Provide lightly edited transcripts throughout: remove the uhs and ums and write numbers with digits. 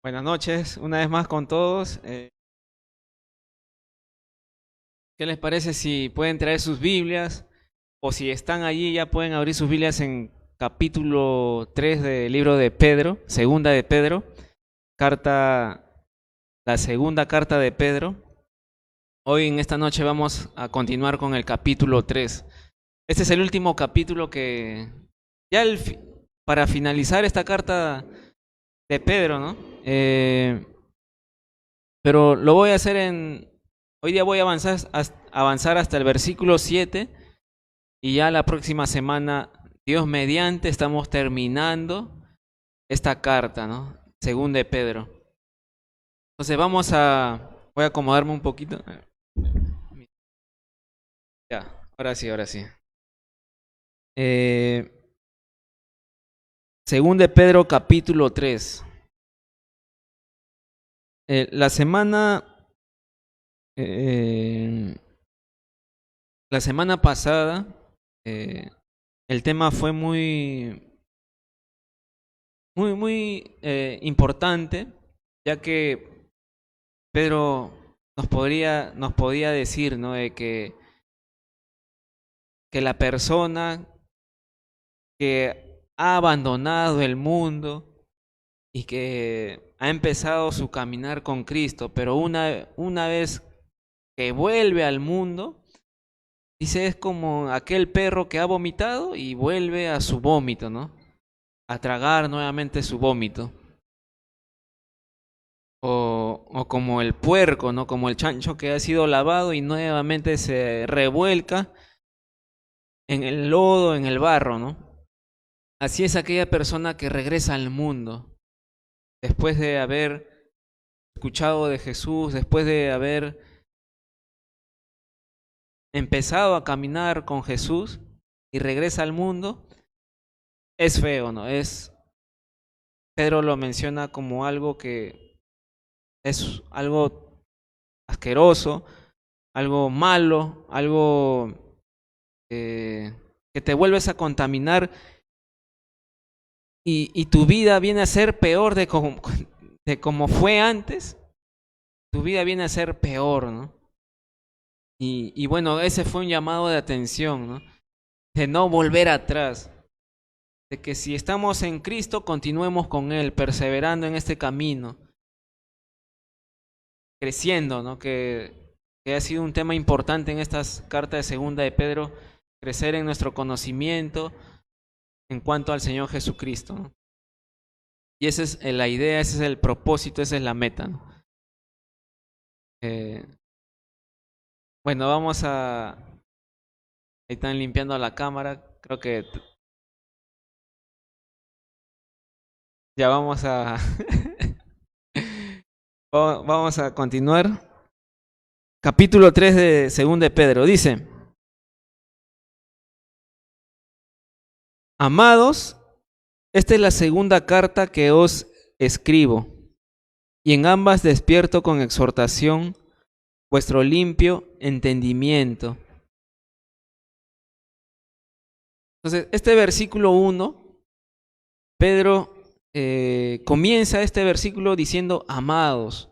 Buenas noches, una vez más con todos. ¿Qué les parece si pueden traer sus Biblias? O si están allí ya pueden abrir sus Biblias en capítulo 3 del libro de Pedro, segunda de Pedro, carta, la segunda carta de Pedro. Hoy en esta noche vamos a continuar con el capítulo 3. Este es el último capítulo que ya para finalizar esta carta de Pedro, ¿no? Pero lo voy a hacer hoy día voy a avanzar hasta el versículo 7 y ya la próxima semana, Dios mediante, estamos terminando esta carta, ¿no? Según de Pedro. Entonces voy a acomodarme un poquito. Ya, ahora sí, ahora sí. Eh, Según de Pedro capítulo 3. La eh, la semana pasada, el tema fue muy importante, ya que Pedro nos podía decir, ¿no? De que la persona que ha abandonado el mundo y que ha empezado su caminar con Cristo, pero una vez que vuelve al mundo, dice, es como aquel perro que ha vomitado y vuelve a su vómito, ¿no? A tragar nuevamente su vómito. O como el puerco, ¿no? Como el chancho que ha sido lavado y nuevamente se revuelca en el lodo, en el barro, ¿no? Así es aquella persona que regresa al mundo después de haber escuchado de Jesús, después de haber empezado a caminar con Jesús y regresa al mundo. Es feo, ¿no? Pedro lo menciona como algo que es algo asqueroso, algo malo, algo que te vuelves a contaminar y tu vida viene a ser peor de como fue antes. Tu vida viene a ser peor, ¿no? Y bueno, ese fue un llamado de atención, ¿no? De no volver atrás, de que si estamos en Cristo, continuemos con Él, perseverando en este camino, creciendo, ¿no? Que ha sido un tema importante en estas cartas de segunda de Pedro, crecer en nuestro conocimiento en cuanto al Señor Jesucristo, ¿no? Y esa es la idea, ese es el propósito, esa es la meta, ¿no? Eh, bueno, ahí están limpiando la cámara, creo que ya vamos a continuar. Capítulo 3 de segunda de Pedro, dice: Amados, esta es la segunda carta que os escribo, y en ambas despierto con exhortación vuestro limpio entendimiento. Entonces, este versículo 1, Pedro comienza este versículo diciendo amados,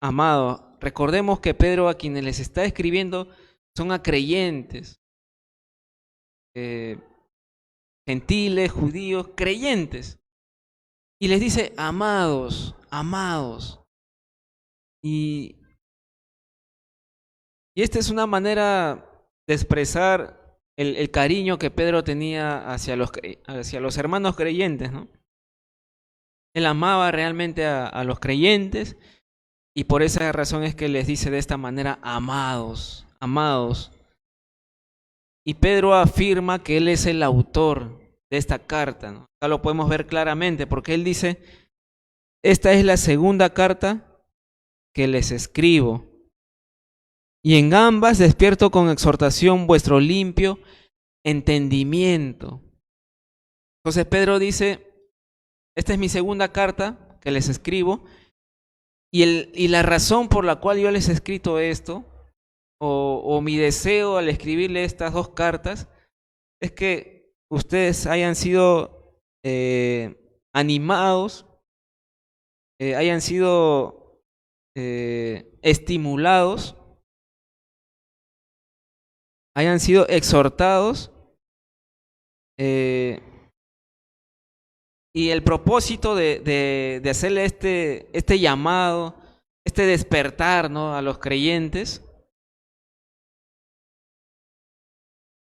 amados. Recordemos que Pedro a quienes les está escribiendo son a creyentes, eh, gentiles, judíos, creyentes. Y les dice amados, amados. Y, y esta es una manera de expresar el cariño que Pedro tenía hacia los hermanos creyentes, ¿no? Él amaba realmente a los creyentes y por esa razón es que les dice de esta manera, amados, amados. Y Pedro afirma que él es el autor de esta carta, ¿no? Acá lo podemos ver claramente porque él dice, esta es la segunda carta que les escribo. Y en ambas despierto con exhortación vuestro limpio entendimiento. Entonces Pedro dice, esta es mi segunda carta que les escribo y la razón por la cual yo les he escrito esto, o mi deseo al escribirle estas dos cartas, es que ustedes hayan sido animados hayan sido estimulados, hayan sido exhortados, eh, y el propósito de hacerle este llamado, este despertar, ¿no?, a los creyentes,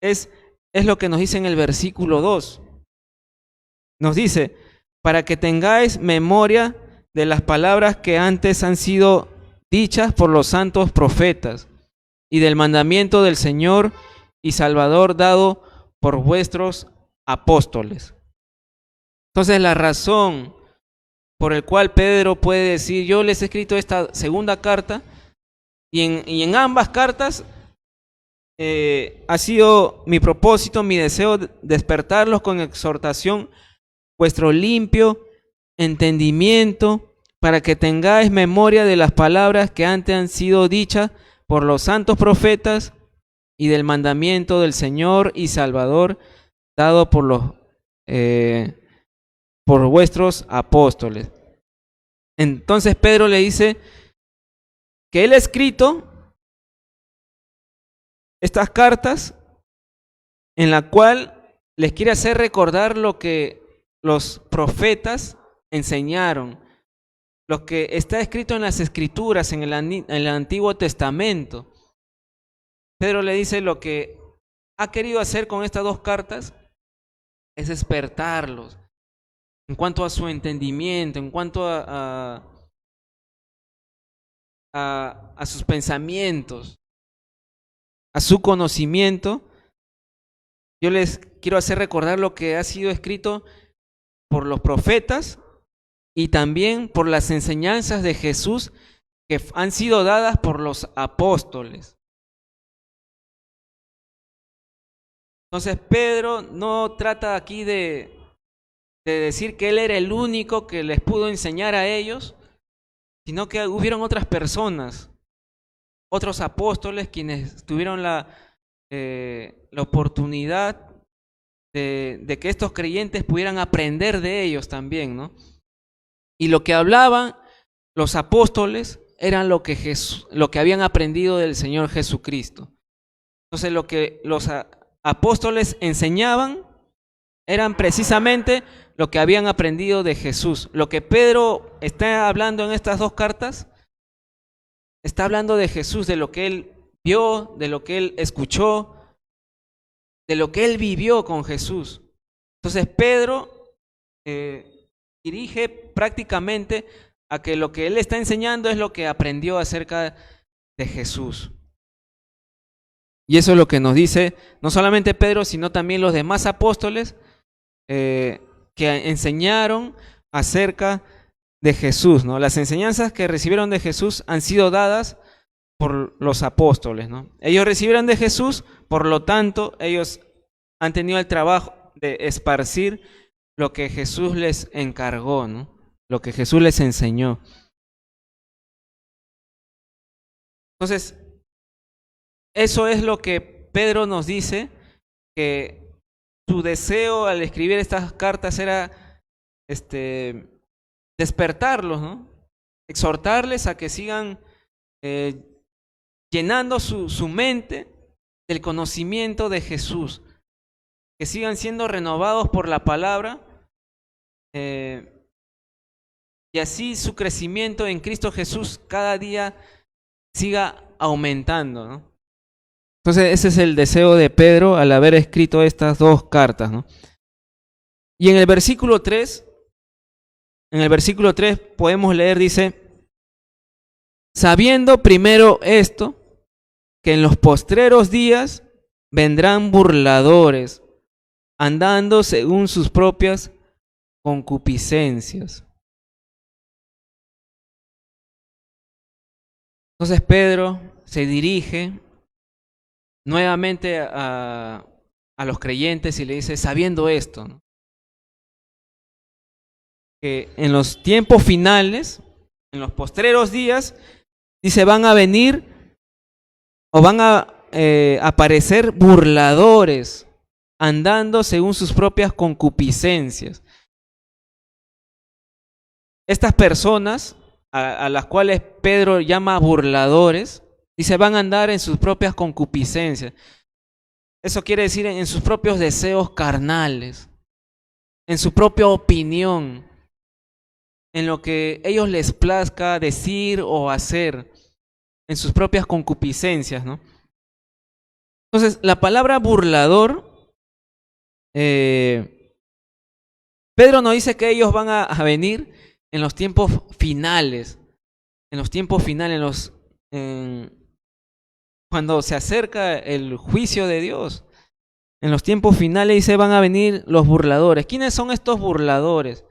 es lo que nos dice en el versículo 2. Nos dice, para que tengáis memoria de las palabras que antes han sido dichas por los santos profetas, y del mandamiento del Señor y Salvador dado por vuestros apóstoles. Entonces, la razón por el cual Pedro puede decir, yo les he escrito esta segunda carta, y en ambas cartas ha sido mi propósito, mi deseo, despertarlos con exhortación, vuestro limpio entendimiento, para que tengáis memoria de las palabras que antes han sido dichas por los santos profetas, y del mandamiento del Señor y Salvador dado por vuestros apóstoles. Entonces Pedro le dice que él ha escrito estas cartas en la cual les quiere hacer recordar lo que los profetas enseñaron, lo que está escrito en las Escrituras, en el Antiguo Testamento. Pedro le dice lo que ha querido hacer con estas dos cartas es despertarlos en cuanto a su entendimiento, en cuanto a sus pensamientos, a su conocimiento. Yo les quiero hacer recordar lo que ha sido escrito por los profetas y también por las enseñanzas de Jesús que han sido dadas por los apóstoles. Entonces Pedro no trata aquí de decir que él era el único que les pudo enseñar a ellos, sino que hubieron otras personas, otros apóstoles quienes tuvieron la oportunidad de que estos creyentes pudieran aprender de ellos también, ¿no? Y lo que hablaban los apóstoles eran lo que habían aprendido del Señor Jesucristo. Entonces lo que los apóstoles enseñaban eran precisamente lo que habían aprendido de Jesús. Lo que Pedro está hablando en estas dos cartas, está hablando de Jesús, de lo que él vio, de lo que él escuchó, de lo que él vivió con Jesús. Entonces Pedro dirige prácticamente a que lo que él está enseñando es lo que aprendió acerca de Jesús. Y eso es lo que nos dice no solamente Pedro, sino también los demás apóstoles que enseñaron acerca de Jesús, ¿no? Las enseñanzas que recibieron de Jesús han sido dadas por los apóstoles, ¿no? Ellos recibieron de Jesús, por lo tanto, ellos han tenido el trabajo de esparcir lo que Jesús les encargó, ¿no? Lo que Jesús les enseñó. Entonces, eso es lo que Pedro nos dice, que su deseo al escribir estas cartas era despertarlos, ¿no? Exhortarles a que sigan llenando su mente del conocimiento de Jesús, que sigan siendo renovados por la palabra, y así su crecimiento en Cristo Jesús cada día siga aumentando, ¿no? Entonces ese es el deseo de Pedro al haber escrito estas dos cartas, ¿no? Y en el versículo 3 podemos leer, dice, sabiendo primero esto, que en los postreros días vendrán burladores, andando según sus propias concupiscencias. Entonces Pedro se dirige nuevamente a los creyentes y le dice, sabiendo esto, ¿no?, que en los tiempos finales, en los postreros días, dice, van a venir o van a aparecer burladores, andando según sus propias concupiscencias. Estas personas a las cuales Pedro llama burladores, dice, van a andar en sus propias concupiscencias. Eso quiere decir en sus propios deseos carnales, en su propia opinión, en lo que ellos les plazca decir o hacer, en sus propias concupiscencias, ¿no? Entonces, la palabra burlador, Pedro nos dice que ellos van a venir en los tiempos finales, cuando se acerca el juicio de Dios. En los tiempos finales dice van a venir los burladores. ¿Quiénes son estos burladores?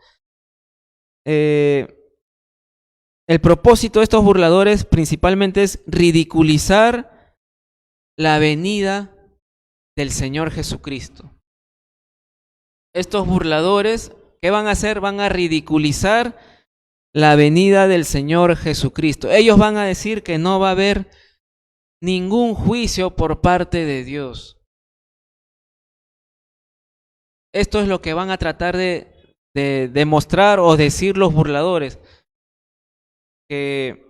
El propósito de estos burladores principalmente es ridiculizar la venida del Señor Jesucristo. Estos burladores, ¿qué van a hacer? Van a ridiculizar la venida del Señor Jesucristo. Ellos van a decir que no va a haber ningún juicio por parte de Dios. Esto es lo que van a tratar de demostrar o decir los burladores. Que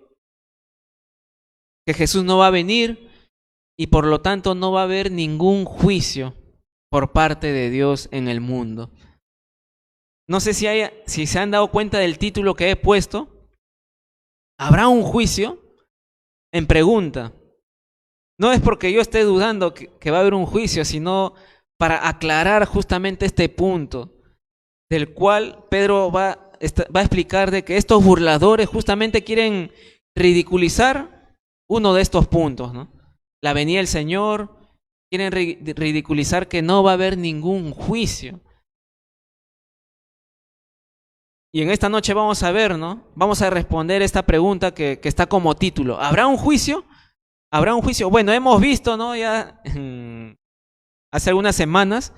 Jesús no va a venir y por lo tanto no va a haber ningún juicio por parte de Dios en el mundo. No sé si se han dado cuenta del título que he puesto. ¿Habrá un juicio? En pregunta. No es porque yo esté dudando que va a haber un juicio, sino para aclarar justamente este punto, del cual Pedro va a explicar de que estos burladores justamente quieren ridiculizar uno de estos puntos, ¿no? La venida del Señor, quieren ridiculizar que no va a haber ningún juicio. Y en esta noche vamos a ver, ¿no? Vamos a responder esta pregunta que está como título. ¿Habrá un juicio? ¿Habrá un juicio? Bueno, hemos visto, ¿no? Ya hace algunas semanas,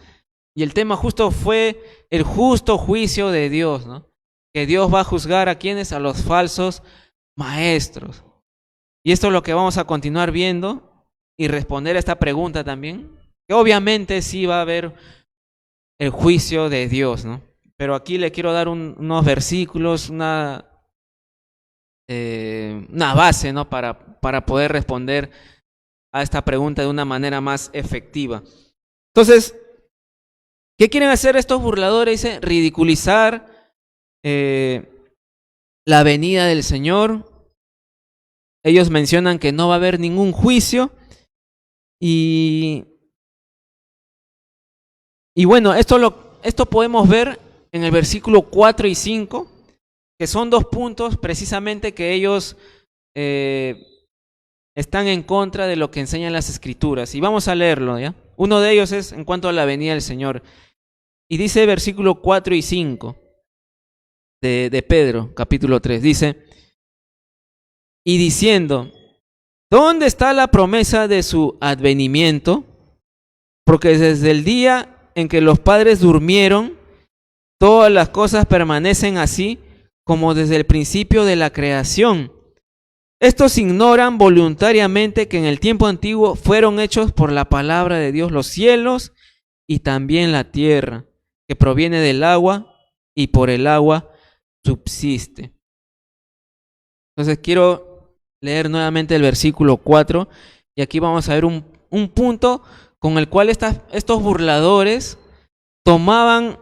y el tema justo fue el justo juicio de Dios, ¿no? Que Dios va a juzgar a quienes, a los falsos maestros. Y esto es lo que vamos a continuar viendo y responder a esta pregunta también, que obviamente sí va a haber el juicio de Dios, ¿no? Pero aquí le quiero dar unos versículos, una base, ¿no? Para poder responder a esta pregunta de una manera más efectiva. Entonces, ¿qué quieren hacer estos burladores? Dice, ridiculizar la venida del Señor. Ellos mencionan que no va a haber ningún juicio. Y bueno, esto podemos ver en el versículo 4 y 5, que son dos puntos precisamente que ellos están en contra de lo que enseñan las Escrituras. Y vamos a leerlo, ¿ya? Uno de ellos es en cuanto a la venida del Señor. Y dice versículo 4 y 5 de Pedro, capítulo 3. Dice, y diciendo, ¿dónde está la promesa de su advenimiento? Porque desde el día en que los padres durmieron, todas las cosas permanecen así como desde el principio de la creación. Estos ignoran voluntariamente que en el tiempo antiguo fueron hechos por la palabra de Dios los cielos y también la tierra, que proviene del agua y por el agua subsiste. Entonces quiero leer nuevamente el versículo 4 y aquí vamos a ver un punto con el cual estos burladores tomaban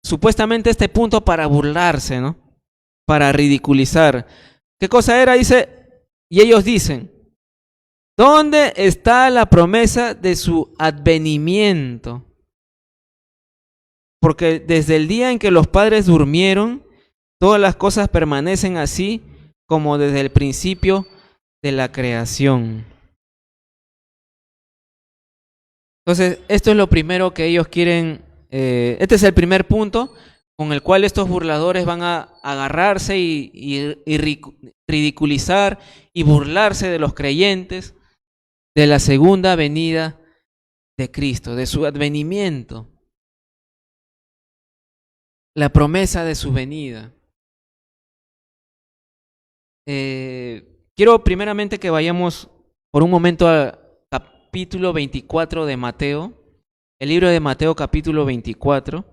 supuestamente este punto para burlarse, ¿no? Para ridiculizar. ¿Qué cosa era? Dice, y ellos dicen, ¿dónde está la promesa de su advenimiento? Porque desde el día en que los padres durmieron, todas las cosas permanecen así como desde el principio de la creación. Entonces, esto es lo primero que ellos quieren, este es el primer punto con el cual estos burladores van a agarrarse y ridiculizar y burlarse de los creyentes de la segunda venida de Cristo, de su advenimiento, la promesa de su venida. Quiero primeramente que vayamos por un momento al capítulo 24 de Mateo, el libro de Mateo capítulo 24.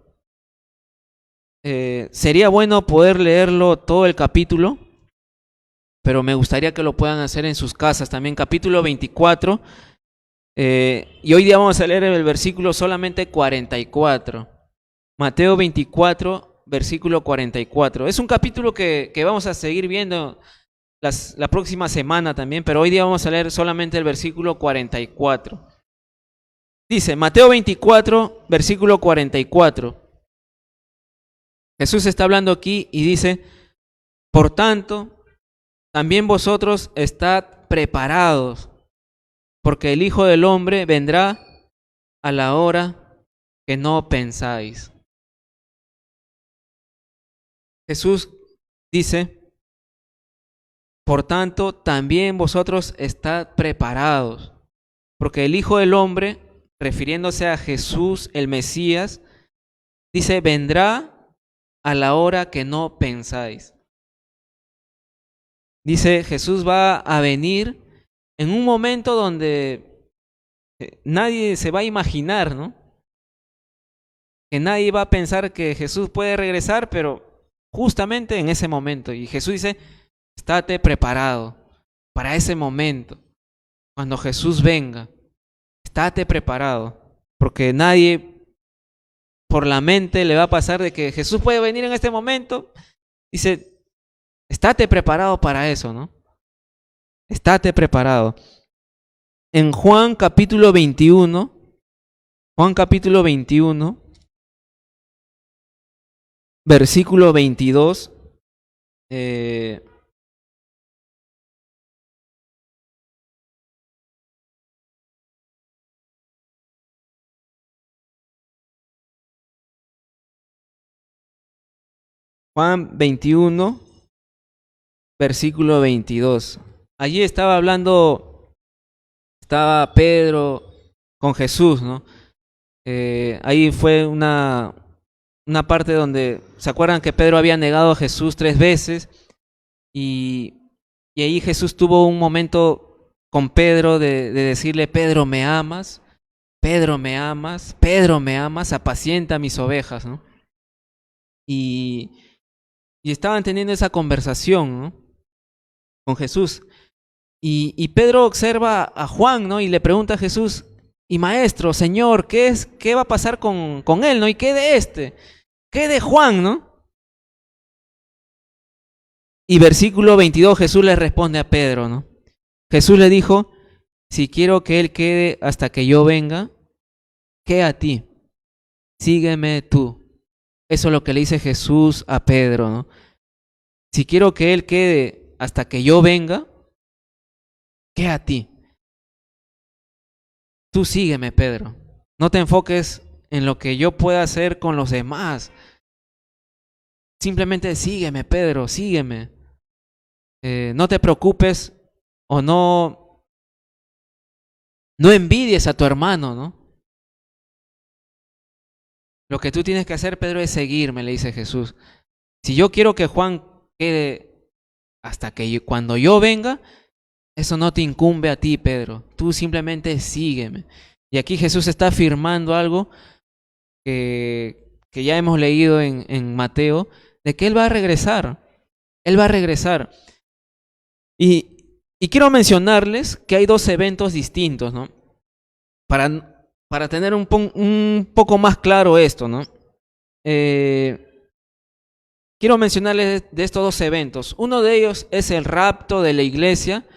Sería bueno poder leerlo todo el capítulo, pero me gustaría que lo puedan hacer en sus casas también. Capítulo 24. Y hoy día vamos a leer el versículo solamente 44. Mateo 24, versículo 44. Es un capítulo que vamos a seguir viendo la próxima semana también, pero hoy día vamos a leer solamente el versículo 44. Dice, Mateo 24, versículo 44. Jesús está hablando aquí y dice, por tanto, también vosotros estad preparados, porque el Hijo del Hombre vendrá a la hora que no pensáis. Jesús dice, por tanto, también vosotros estad preparados, porque el Hijo del Hombre, refiriéndose a Jesús, el Mesías, dice, vendrá a la hora que no pensáis. Dice, Jesús va a venir en un momento donde nadie se va a imaginar, ¿no? Que nadie va a pensar que Jesús puede regresar, pero justamente en ese momento. Y Jesús dice, estate preparado para ese momento. Cuando Jesús venga, estate preparado, porque nadie por la mente le va a pasar de que Jesús puede venir en este momento. Dice, estate preparado para eso, ¿no? Estate preparado. En Juan capítulo 21, versículo 22, Juan 21, versículo 22. Allí estaba Pedro con Jesús, ¿no? Ahí fue una parte donde, ¿se acuerdan que Pedro había negado a Jesús 3 veces? Y ahí Jesús tuvo un momento con Pedro de decirle, Pedro, ¿me amas? Pedro, ¿me amas? Pedro, ¿me amas? Apacienta mis ovejas, ¿no? Y estaban teniendo esa conversación, ¿no? Con Jesús. Y Pedro observa a Juan, ¿no? Y le pregunta a Jesús, y maestro, Señor, ¿qué va a pasar con él, ¿no? ¿Y qué de este? ¿Qué de Juan, no? Y versículo 22, Jesús le responde a Pedro, ¿no? Jesús le dijo, si quiero que él quede hasta que yo venga, ¿qué a ti? Sígueme tú. Eso es lo que le dice Jesús a Pedro, ¿no? Si quiero que él quede hasta que yo venga, ¿qué a ti? Tú sígueme, Pedro. No te enfoques en lo que yo pueda hacer con los demás. Simplemente sígueme, Pedro, sígueme. No te preocupes o no envidies a tu hermano, ¿no? Lo que tú tienes que hacer, Pedro, es seguirme, le dice Jesús. Si yo quiero que Juan quede hasta que cuando yo venga, eso no te incumbe a ti, Pedro. Tú simplemente sígueme. Y aquí Jesús está afirmando algo que ya hemos leído en Mateo, de que Él va a regresar. Él va a regresar. Y quiero mencionarles que hay 2 eventos distintos, ¿no? Para tener un poco más claro esto, ¿no? Quiero mencionarles de estos 2 eventos. Uno de ellos es el rapto de la iglesia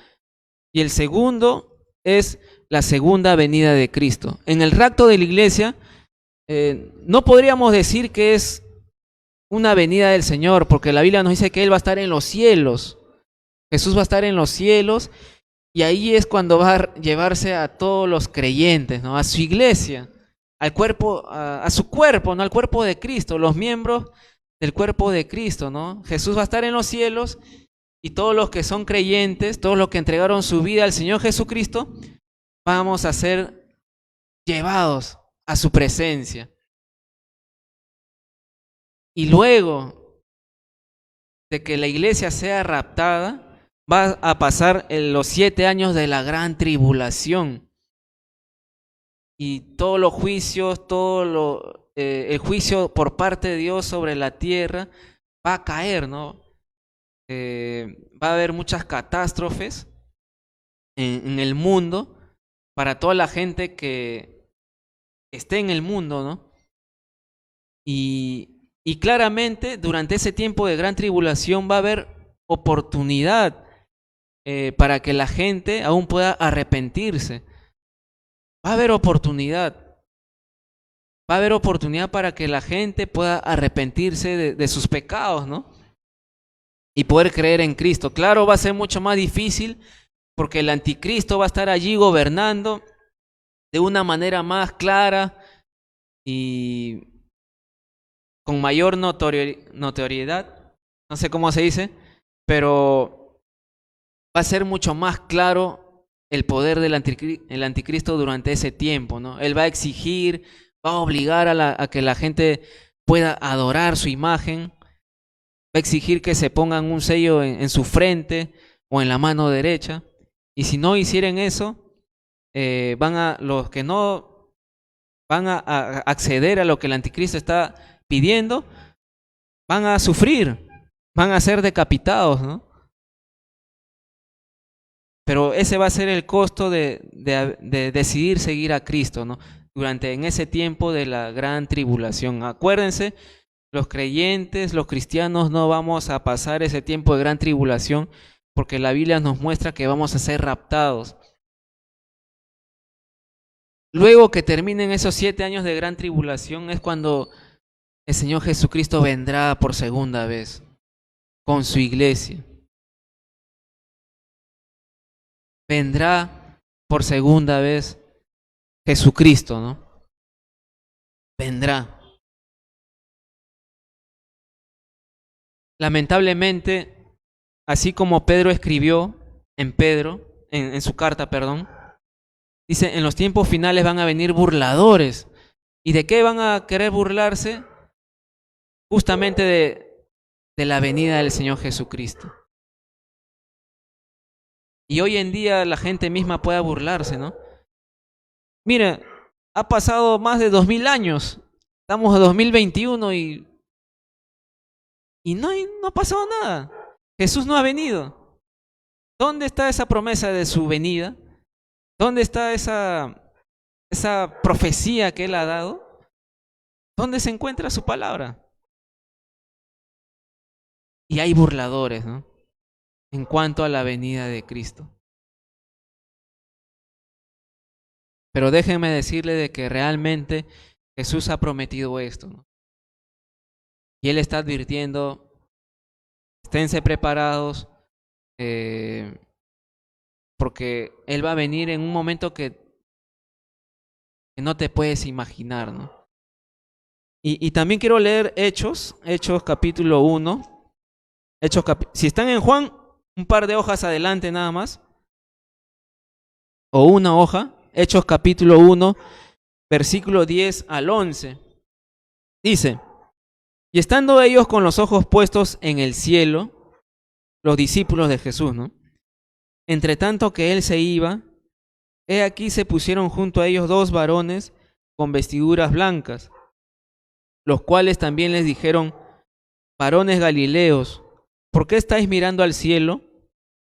y el segundo es la segunda venida de Cristo. En el rapto de la iglesia no podríamos decir que es una venida del Señor, porque la Biblia nos dice que Él va a estar en los cielos. Jesús va a estar en los cielos y ahí es cuando va a llevarse a todos los creyentes, ¿no? A su iglesia, al cuerpo, a su cuerpo, ¿no? Al cuerpo de Cristo, los miembros del cuerpo de Cristo, ¿no? Jesús va a estar en los cielos y todos los que son creyentes, todos los que entregaron su vida al Señor Jesucristo, vamos a ser llevados a su presencia. Y luego de que la iglesia sea raptada, va a pasar los 7 años de la gran tribulación. Y todos los juicios, todo el juicio por parte de Dios sobre la tierra va a caer, ¿no? Va a haber muchas catástrofes en el mundo para toda la gente que esté en el mundo, ¿no? Y claramente durante ese tiempo de gran tribulación va a haber oportunidad para que la gente aún pueda arrepentirse. Va a haber oportunidad. Va a haber oportunidad para que la gente pueda arrepentirse de sus pecados, ¿no? Y poder creer en Cristo. Claro, va a ser mucho más difícil porque el anticristo va a estar allí gobernando de una manera más clara y con mayor notoriedad, no sé cómo se dice, pero va a ser mucho más claro el poder del anticristo durante ese tiempo, ¿no? Él va a exigir, va a obligar a que la gente pueda adorar su imagen, va a exigir que se pongan un sello en su frente o en la mano derecha, y si no hicieran eso, los que no van a acceder a lo que el anticristo está pidiendo, van a sufrir, van a ser decapitados, ¿no? Pero ese va a ser el costo de decidir seguir a Cristo, ¿no? En ese tiempo de la gran tribulación. Acuérdense, los creyentes, los cristianos, no vamos a pasar ese tiempo de gran tribulación porque la Biblia nos muestra que vamos a ser raptados. Luego que terminen esos 7 años de gran tribulación es cuando el Señor Jesucristo vendrá por segunda vez con su iglesia. Vendrá por segunda vez Jesucristo, ¿no? Vendrá. Lamentablemente, así como Pedro escribió en su carta, perdón, dice, en los tiempos finales van a venir burladores. ¿Y de qué van a querer burlarse? Justamente de la venida del Señor Jesucristo. Y hoy en día la gente misma puede burlarse, ¿no? Mira, ha pasado más de 2000 años. Estamos en 2021 y no ha pasado nada. Jesús no ha venido. ¿Dónde está esa promesa de su venida? ¿Dónde está esa profecía que Él ha dado? ¿Dónde se encuentra su palabra? Y hay burladores, ¿no? En cuanto a la venida de Cristo. Pero déjenme decirle de que realmente Jesús ha prometido esto, ¿no? Y Él está advirtiendo, esténse preparados, porque Él va a venir en un momento que no te puedes imaginar, ¿no? Y también quiero leer Hechos capítulo 1. Si están en Juan, un par de hojas adelante nada más, o una hoja. Hechos capítulo 1, versículo 10 al 11. Dice, y estando ellos con los ojos puestos en el cielo, los discípulos de Jesús, ¿no? Entre tanto que él se iba, he aquí se pusieron junto a ellos 2 varones con vestiduras blancas, los cuales también les dijeron, varones galileos, ¿por qué estáis mirando al cielo?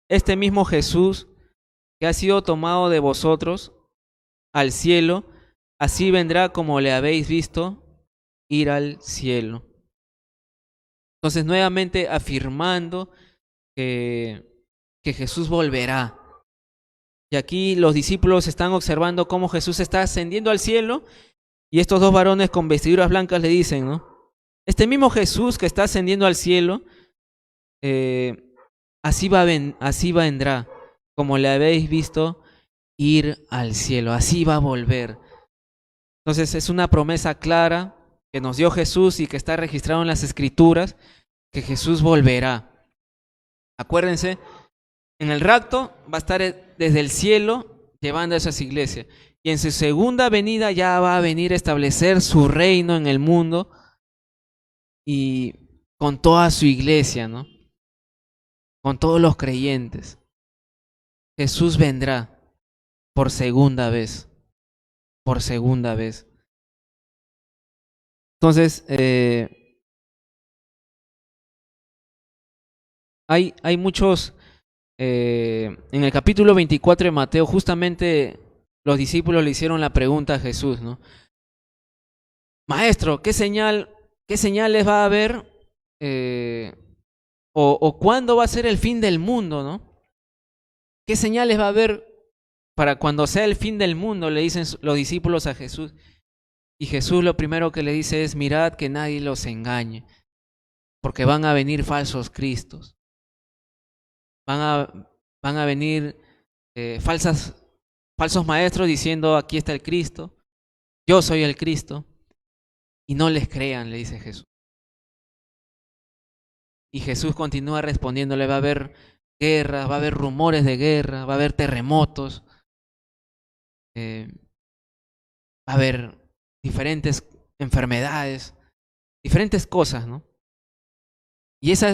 Este mismo Jesús que ha sido tomado de vosotros al cielo, así vendrá como le habéis visto ir al cielo. Entonces, nuevamente afirmando que Jesús volverá. Y aquí los discípulos están observando cómo Jesús está ascendiendo al cielo y estos 2 varones con vestiduras blancas le dicen, ¿no? Este mismo Jesús que está ascendiendo al cielo, así vendrá, como le habéis visto ir al cielo, así va a volver. Entonces es una promesa clara que nos dio Jesús y que está registrado en las Escrituras, que Jesús volverá. Acuérdense, en el rapto va a estar desde el cielo llevando a esas iglesias. Y en su segunda venida ya va a venir a establecer su reino en el mundo y con toda su iglesia, ¿no? Con todos los creyentes. Jesús vendrá por segunda vez. Por segunda vez. Entonces, hay muchos, en el capítulo 24 de Mateo, justamente los discípulos le hicieron la pregunta a Jesús, ¿no? Maestro, qué señales va a haber? O cuándo va a ser el fin del mundo, ¿no? ¿Qué señales va a haber para cuando sea el fin del mundo? Le dicen los discípulos a Jesús. Y Jesús lo primero que le dice es, mirad que nadie los engañe, porque van a venir falsos cristos. Van a venir falsos maestros diciendo, aquí está el Cristo, yo soy el Cristo, y no les crean, le dice Jesús. Y Jesús continúa respondiéndole, va a haber guerras, va a haber rumores de guerra, va a haber terremotos, va a haber diferentes enfermedades, diferentes cosas, ¿no? Y eso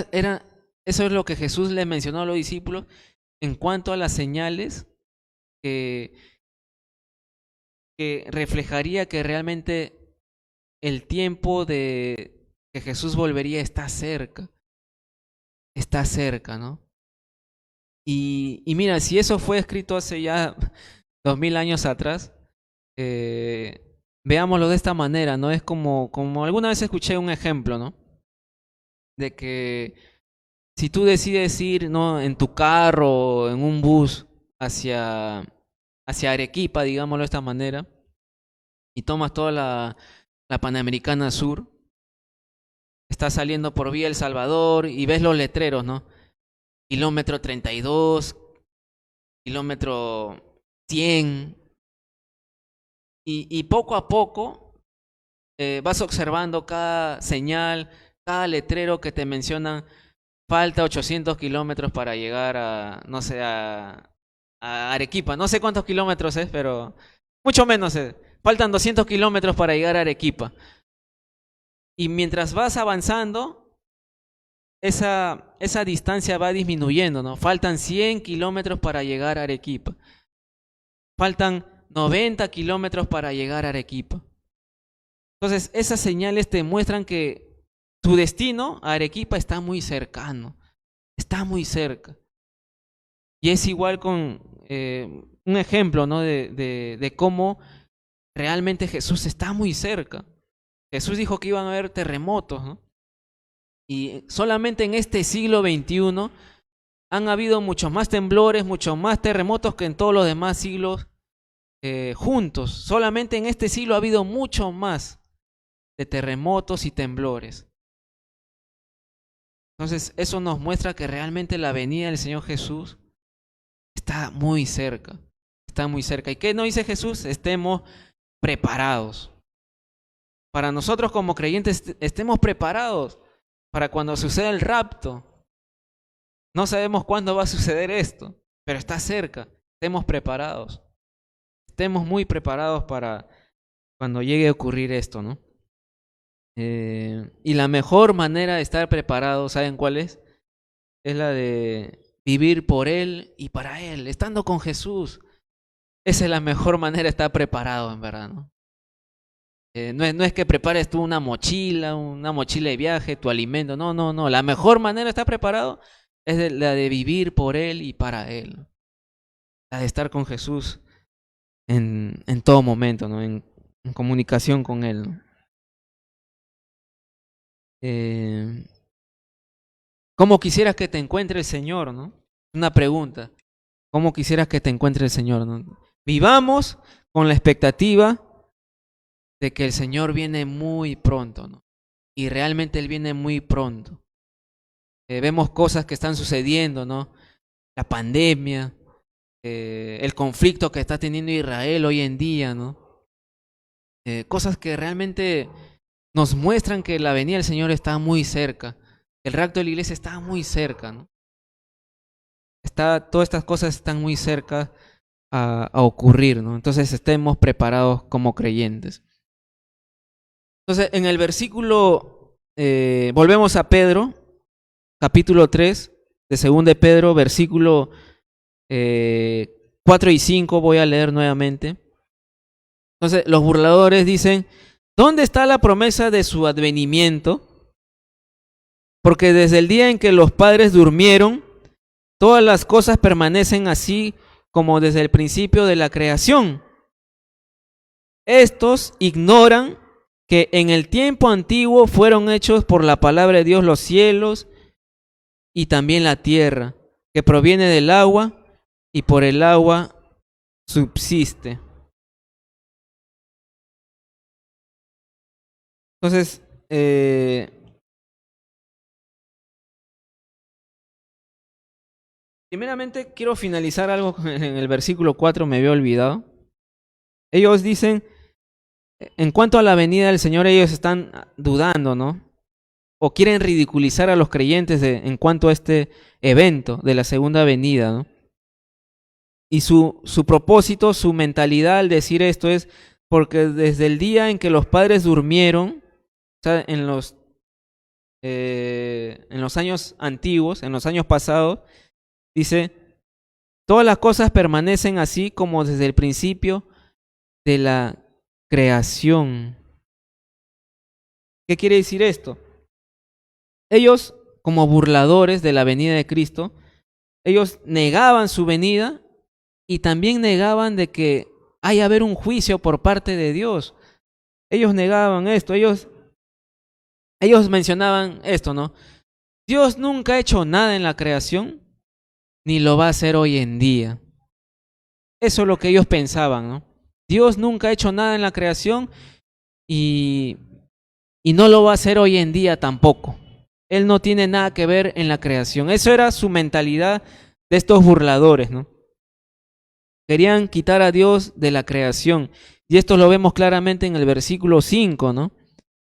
es lo que Jesús le mencionó a los discípulos en cuanto a las señales que, que reflejaría que realmente el tiempo de que Jesús volvería está cerca, ¿no? Y mira, si eso fue escrito hace ya 2000 años atrás, veámoslo de esta manera, ¿no? Es como alguna vez escuché un ejemplo, ¿no? De que si tú decides ir, ¿no? En tu carro o en un bus hacia Arequipa, digámoslo de esta manera, y tomas toda la Panamericana Sur, estás saliendo por vía El Salvador y ves los letreros, ¿no? Kilómetro 32, kilómetro 100, y poco a poco vas observando cada señal, cada letrero que te mencionan, falta 800 kilómetros para llegar a, no sé, a Arequipa. No sé cuántos kilómetros es, pero mucho menos es. Faltan 200 kilómetros para llegar a Arequipa. Y mientras vas avanzando, esa distancia va disminuyendo, ¿no? Faltan 100 kilómetros para llegar a Arequipa. Faltan 90 kilómetros para llegar a Arequipa. Entonces, esas señales te muestran que tu destino, a Arequipa, está muy cercano. Está muy cerca. Y es igual con un ejemplo, ¿no? de cómo realmente Jesús está muy cerca. Jesús dijo que iban a haber terremotos, ¿no? Y solamente en este siglo XXI han habido muchos más temblores, muchos más terremotos que en todos los demás siglos juntos. Solamente en este siglo ha habido mucho más de terremotos y temblores. Entonces, eso nos muestra que realmente la venida del Señor Jesús está muy cerca. Está muy cerca. ¿Y qué nos dice Jesús? Estemos preparados. Para nosotros como creyentes, estemos preparados para cuando suceda el rapto. No sabemos cuándo va a suceder esto, pero está cerca. Estemos preparados. Estemos muy preparados para cuando llegue a ocurrir esto, ¿no? Y la mejor manera de estar preparados, ¿saben cuál es? Es la de vivir por Él y para Él, estando con Jesús. Esa es la mejor manera de estar preparado, en verdad, ¿no? No es que prepares tú una mochila de viaje, tu alimento. No, no, no. La mejor manera de estar preparado es la de vivir por Él y para Él. La de estar con Jesús en todo momento, ¿no? En comunicación con Él, ¿no? ¿Cómo quisieras que te encuentre el Señor, no? Una pregunta. ¿Cómo quisieras que te encuentre el Señor, no? Vivamos con la expectativa de que el Señor viene muy pronto, ¿no? Y realmente Él viene muy pronto. Vemos cosas que están sucediendo, ¿no? La pandemia, el conflicto que está teniendo Israel hoy en día, ¿no? Cosas que realmente nos muestran que la venida del Señor está muy cerca. El rapto de la iglesia está muy cerca, ¿no? Todas estas cosas están muy cerca a ocurrir, ¿no? Entonces estemos preparados como creyentes. Entonces, en el versículo, volvemos a Pedro, capítulo 3 de 2 de Pedro, versículo 4 y 5, voy a leer nuevamente. Entonces, los burladores dicen, ¿Dónde está la promesa de su advenimiento? Porque desde el día en que los padres durmieron, todas las cosas permanecen así como desde el principio de la creación. Estos ignoran que en el tiempo antiguo fueron hechos por la palabra de Dios los cielos y también la tierra, que proviene del agua y por el agua subsiste. Entonces, primeramente quiero finalizar algo en el versículo 4, me había olvidado. Ellos dicen, en cuanto a la venida del Señor, ellos están dudando, ¿no? O quieren ridiculizar a los creyentes en cuanto a este evento de la segunda venida, ¿no? Y su propósito, su mentalidad al decir esto es porque desde el día en que los padres durmieron, o sea, en los años antiguos, en los años pasados, dice, todas las cosas permanecen así como desde el principio de la creación. ¿Qué quiere decir esto? Ellos, como burladores de la venida de Cristo, ellos negaban su venida y también negaban de que hay haber un juicio por parte de Dios. Ellos negaban esto, ellos mencionaban esto, ¿no? Dios nunca ha hecho nada en la creación, ni lo va a hacer hoy en día. Eso es lo que ellos pensaban, ¿no? Dios nunca ha hecho nada en la creación y no lo va a hacer hoy en día tampoco. Él no tiene nada que ver en la creación. Eso era su mentalidad de estos burladores, ¿no? Querían quitar a Dios de la creación. Y esto lo vemos claramente en el versículo 5, ¿no?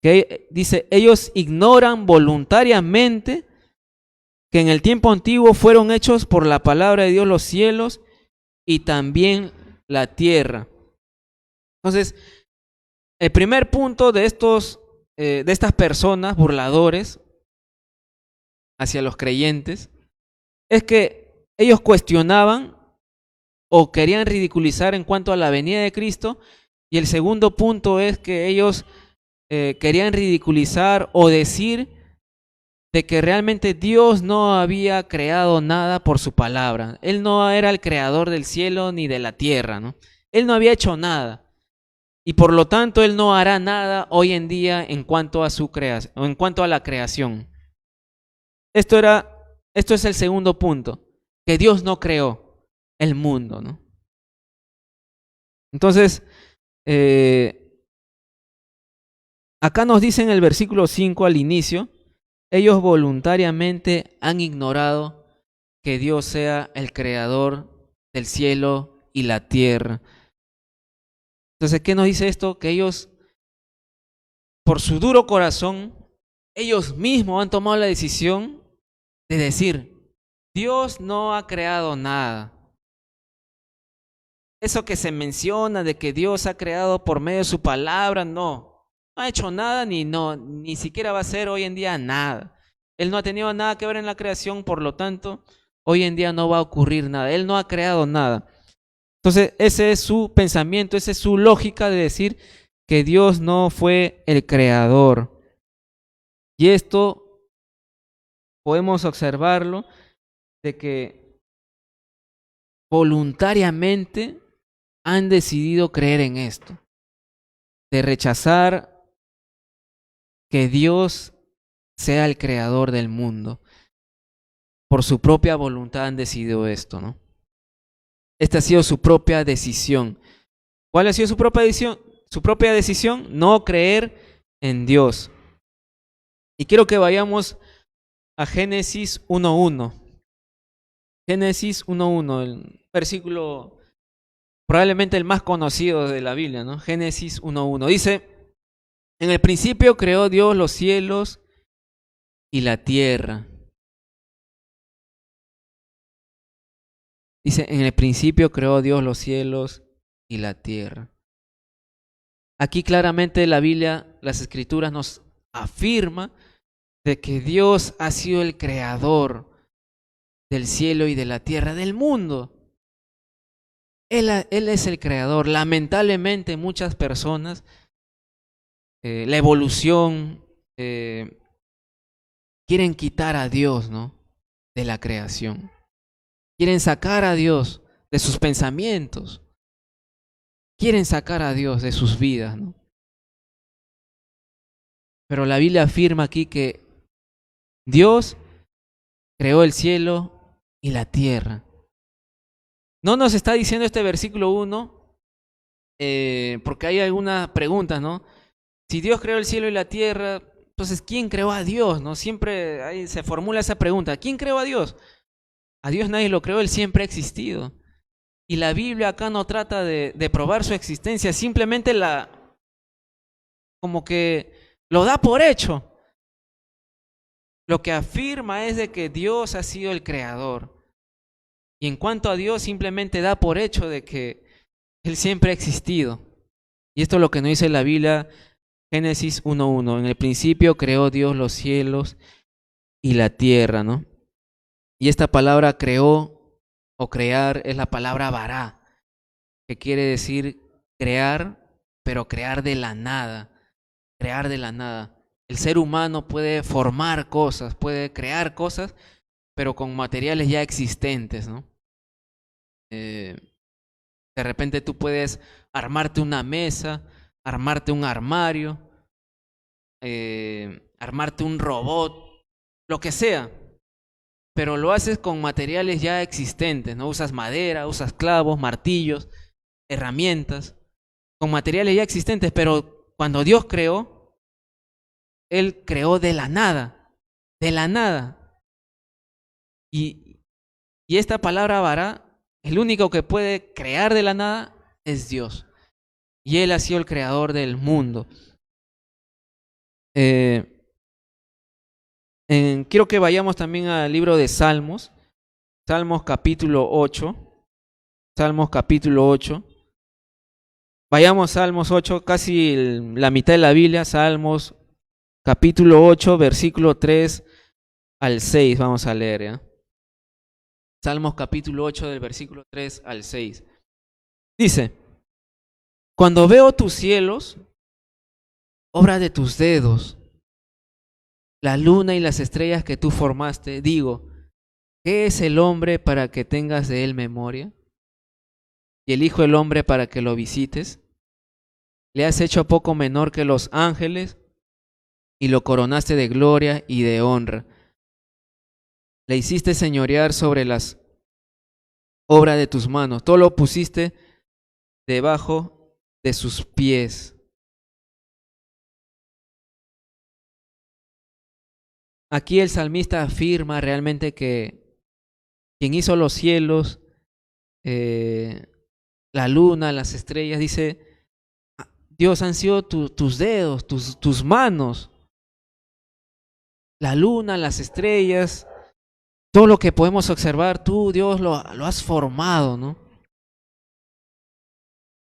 Que dice, ellos ignoran voluntariamente que en el tiempo antiguo fueron hechos por la palabra de Dios los cielos y también la tierra. Entonces, el primer punto de estas personas burladores hacia los creyentes es que ellos cuestionaban o querían ridiculizar en cuanto a la venida de Cristo, y el segundo punto es que ellos querían ridiculizar o decir de que realmente Dios no había creado nada por su palabra. Él no era el creador del cielo ni de la tierra, ¿no? Él no había hecho nada. Y por lo tanto, Él no hará nada hoy en día en cuanto a su creación, o en cuanto a la creación. Esto es el segundo punto, que Dios no creó el mundo, ¿no? Entonces, acá nos dice en el versículo 5 al inicio, ellos voluntariamente han ignorado que Dios sea el creador del cielo y la tierra. Entonces, ¿qué nos dice esto? Que ellos, por su duro corazón, ellos mismos han tomado la decisión de decir, Dios no ha creado nada. Eso que se menciona de que Dios ha creado por medio de su palabra, no ha hecho nada ni siquiera va a hacer hoy en día nada. Él no ha tenido nada que ver en la creación, por lo tanto, hoy en día no va a ocurrir nada. Él no ha creado nada. Entonces, ese es su pensamiento, esa es su lógica de decir que Dios no fue el creador. Y esto podemos observarlo de que voluntariamente han decidido creer en esto, de rechazar que Dios sea el creador del mundo. Por su propia voluntad han decidido esto, ¿no? Esta ha sido su propia decisión. ¿Cuál ha sido su propia decisión? Su propia decisión, no creer en Dios. Y quiero que vayamos a Génesis 1:1. Génesis 1:1, el versículo probablemente el más conocido de la Biblia, ¿no? Génesis 1:1. Dice, en el principio creó Dios los cielos y la tierra. Dice, en el principio creó Dios los cielos y la tierra. Aquí claramente la Biblia, las Escrituras nos afirma de que Dios ha sido el creador del cielo y de la tierra, del mundo. Él es el creador. Lamentablemente muchas personas la evolución, quieren quitar a Dios, ¿no? De la creación. Quieren sacar a Dios de sus pensamientos. Quieren sacar a Dios de sus vidas, ¿no? Pero la Biblia afirma aquí que Dios creó el cielo y la tierra. No nos está diciendo este versículo 1, porque hay algunas preguntas, ¿no? Si Dios creó el cielo y la tierra, entonces ¿quién creó a Dios? ¿No? Siempre ahí se formula esa pregunta. ¿Quién creó a Dios? A Dios nadie lo creó, Él siempre ha existido. Y la Biblia acá no trata de probar su existencia, simplemente como que lo da por hecho. Lo que afirma es de que Dios ha sido el creador. Y en cuanto a Dios, simplemente da por hecho de que Él siempre ha existido. Y esto es lo que nos dice la Biblia, Génesis 1:1. En el principio creó Dios los cielos y la tierra, ¿no? Y esta palabra creó o crear es la palabra bará, que quiere decir crear, pero crear de la nada. Crear de la nada. El ser humano puede formar cosas, puede crear cosas, pero con materiales ya existentes, ¿no? De repente tú puedes armarte una mesa, armarte un armario, armarte un robot, lo que sea, pero lo haces con materiales ya existentes, ¿no? Usas madera, usas clavos, martillos, herramientas, con materiales ya existentes, pero cuando Dios creó, Él creó de la nada, de la nada. Y esta palabra vará, el único que puede crear de la nada es Dios. Y Él ha sido el creador del mundo. Quiero que vayamos también al libro de Salmos. Salmos capítulo 8. Salmos capítulo 8. Vayamos a Salmos 8, casi la mitad de la Biblia. Salmos capítulo 8, versículo 3 al 6. Vamos a leer, ¿ya? Salmos capítulo 8 del versículo 3 al 6. Dice: cuando veo tus cielos, obra de tus dedos, la luna y las estrellas que tú formaste, digo, ¿qué es el hombre para que tengas de él memoria? ¿Y el hijo del hombre para que lo visites? Le has hecho poco menor que los ángeles y lo coronaste de gloria y de honra. Le hiciste señorear sobre las obras de tus manos. Todo lo pusiste debajo de sus pies. Aquí el salmista afirma realmente que quien hizo los cielos, la luna, las estrellas, dice, Dios, han sido tus dedos, tus manos, la luna, las estrellas, todo lo que podemos observar, tú, Dios, lo has formado, ¿no?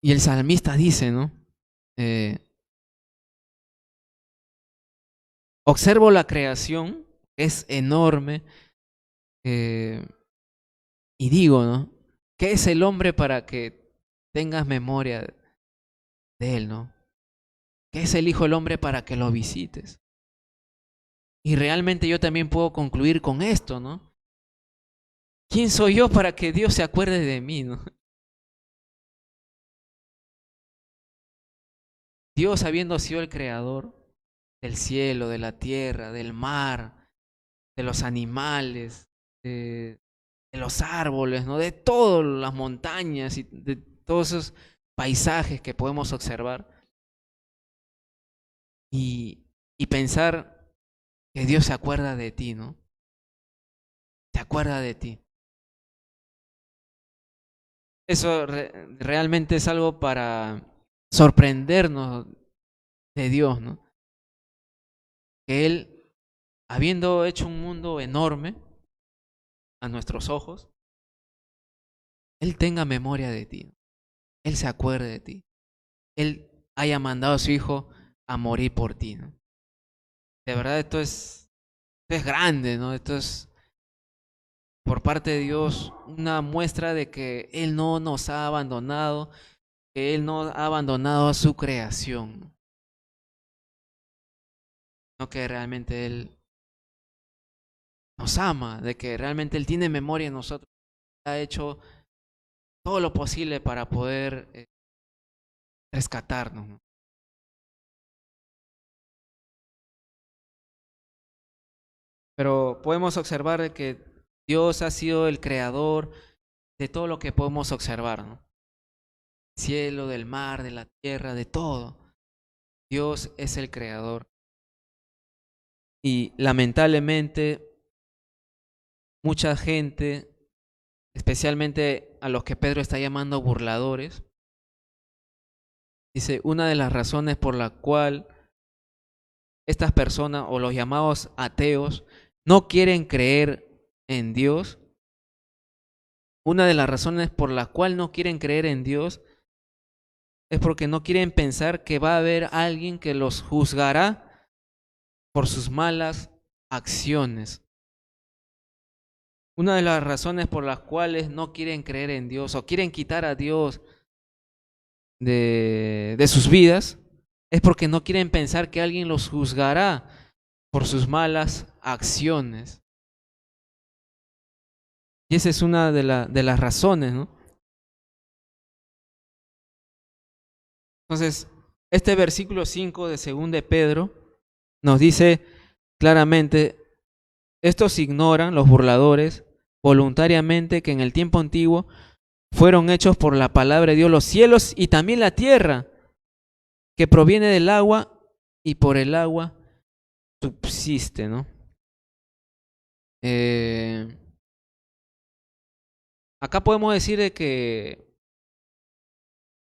Y el salmista dice, ¿no? Observo la creación, es enorme, y digo, ¿no? ¿Qué es el hombre para que tengas memoria de él, ¿no? ¿Qué es el hijo del hombre para que lo visites? Y realmente yo también puedo concluir con esto, ¿no? ¿Quién soy yo para que Dios se acuerde de mí, ¿no? Dios, habiendo sido el creador del cielo, de la tierra, del mar, de los animales, de los árboles, ¿no? De todas las montañas y de todos esos paisajes que podemos observar. Y pensar que Dios se acuerda de ti, ¿no? Se acuerda de ti. Eso realmente es algo para sorprendernos de Dios, ¿no? Que Él, habiendo hecho un mundo enorme a nuestros ojos, Él tenga memoria de ti, ¿no? Él se acuerde de ti. Él haya mandado a su Hijo a morir por ti, ¿no? De verdad esto es grande, ¿no? Esto es por parte de Dios una muestra de que Él no nos ha abandonado, que Él no ha abandonado a su creación. no que realmente Él nos ama, de que realmente Él tiene memoria en nosotros, ha hecho todo lo posible para poder rescatarnos, ¿no? Pero podemos observar de que Dios ha sido el creador de todo lo que podemos observar, ¿no? Del cielo, del mar, de la tierra, de todo. Dios es el creador. Y lamentablemente mucha gente, especialmente a los que Pedro está llamando burladores, dice, una de las razones por la cual estas personas o los llamados ateos no quieren creer en Dios, una de las razones por la cual no quieren creer en Dios es porque no quieren pensar que va a haber alguien que los juzgará por sus malas acciones. Una de las razones por las cuales no quieren creer en Dios o quieren quitar a Dios de sus vidas es porque no quieren pensar que alguien los juzgará por sus malas acciones. Y esa es una de las razones, ¿no? Entonces, este versículo 5 de 2 de Pedro nos dice claramente, estos ignoran, los burladores, voluntariamente que en el tiempo antiguo fueron hechos por la palabra de Dios los cielos y también la tierra, que proviene del agua y por el agua subsiste, ¿no? Acá podemos decir de que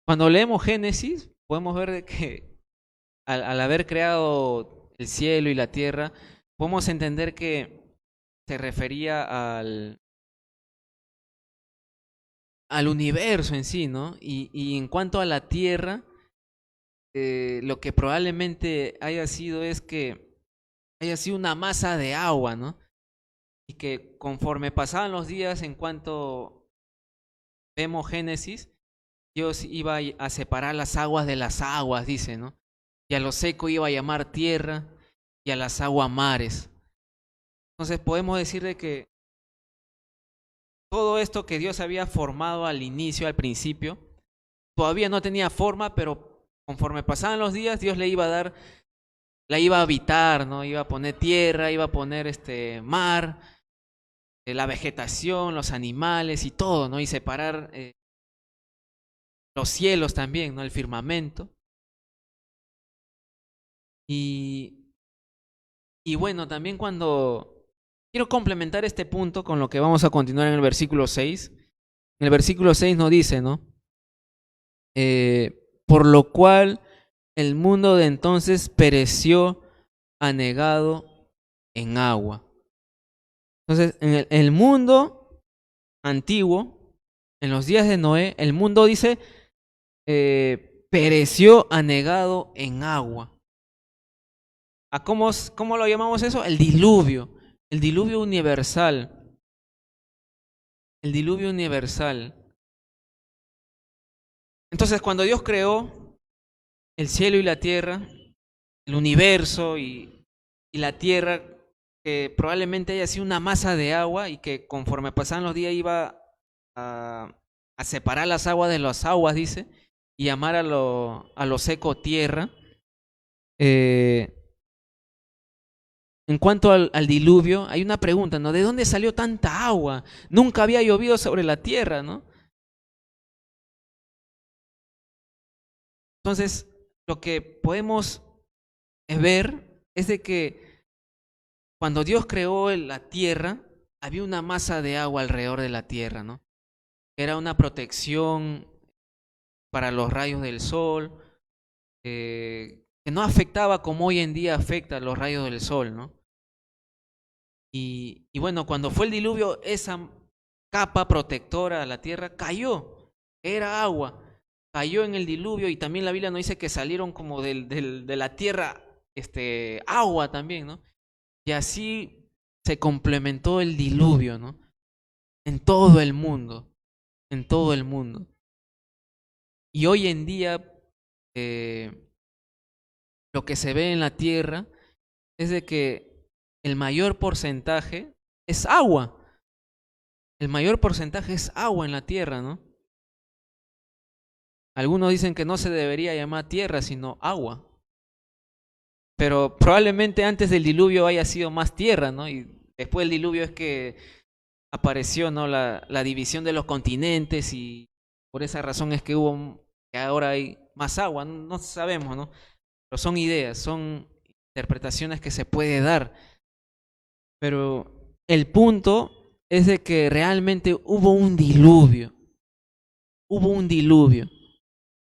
cuando leemos Génesis, podemos ver de que al haber creado el cielo y la tierra, podemos entender que se refería al universo en sí, ¿no? Y en cuanto a la tierra, lo que probablemente haya sido es que haya sido una masa de agua, ¿no? Y que conforme pasaban los días, en cuanto vemos Génesis, Dios iba a separar las aguas de las aguas, dice, ¿no? Y a lo seco iba a llamar tierra y a las aguas mares. Entonces podemos decir de que todo esto que Dios había formado al inicio, al principio, todavía no tenía forma, pero conforme pasaban los días, Dios le iba a dar, la iba a habitar, ¿no? Iba a poner tierra, iba a poner mar, la vegetación, los animales y todo, ¿no? Y separar los cielos también, ¿no? El firmamento. Y, y bueno, también cuando quiero complementar este punto con lo que vamos a continuar en el versículo 6. En el versículo 6 nos dice, ¿no? Por lo cual el mundo de entonces pereció anegado en agua. Entonces, en el mundo antiguo, en los días de Noé, el mundo dice, pereció anegado en agua. ¿Cómo lo llamamos eso? El diluvio universal, el diluvio universal. Entonces, cuando Dios creó el cielo y la tierra, el universo y la tierra, que probablemente haya sido una masa de agua y que conforme pasaban los días iba a separar las aguas de las aguas, dice, y llamar a lo seco tierra. En cuanto al diluvio, hay una pregunta, ¿no? ¿De dónde salió tanta agua? Nunca había llovido sobre la tierra, ¿no? Entonces, lo que podemos ver es de que cuando Dios creó la tierra, había una masa de agua alrededor de la tierra, ¿no? Era una protección para los rayos del sol, que no afectaba como hoy en día afecta los rayos del sol, ¿no? Y bueno, cuando fue el diluvio, esa capa protectora a la tierra cayó, era agua, cayó en el diluvio y también la Biblia nos dice que salieron como de la tierra agua también, ¿no? Y así se complementó el diluvio, ¿no? En todo el mundo, en todo el mundo. Y hoy en día lo que se ve en la tierra es de que el mayor porcentaje es agua. El mayor porcentaje es agua en la tierra, ¿no? Algunos dicen que no se debería llamar tierra, sino agua. Pero probablemente antes del diluvio haya sido más tierra, ¿no? Y después del diluvio es que apareció, ¿no? La división de los continentes y por esa razón es que que ahora hay más agua. No, no sabemos, ¿no? Pero son ideas, son interpretaciones que se puede dar. Pero el punto es de que realmente hubo un diluvio. Hubo un diluvio.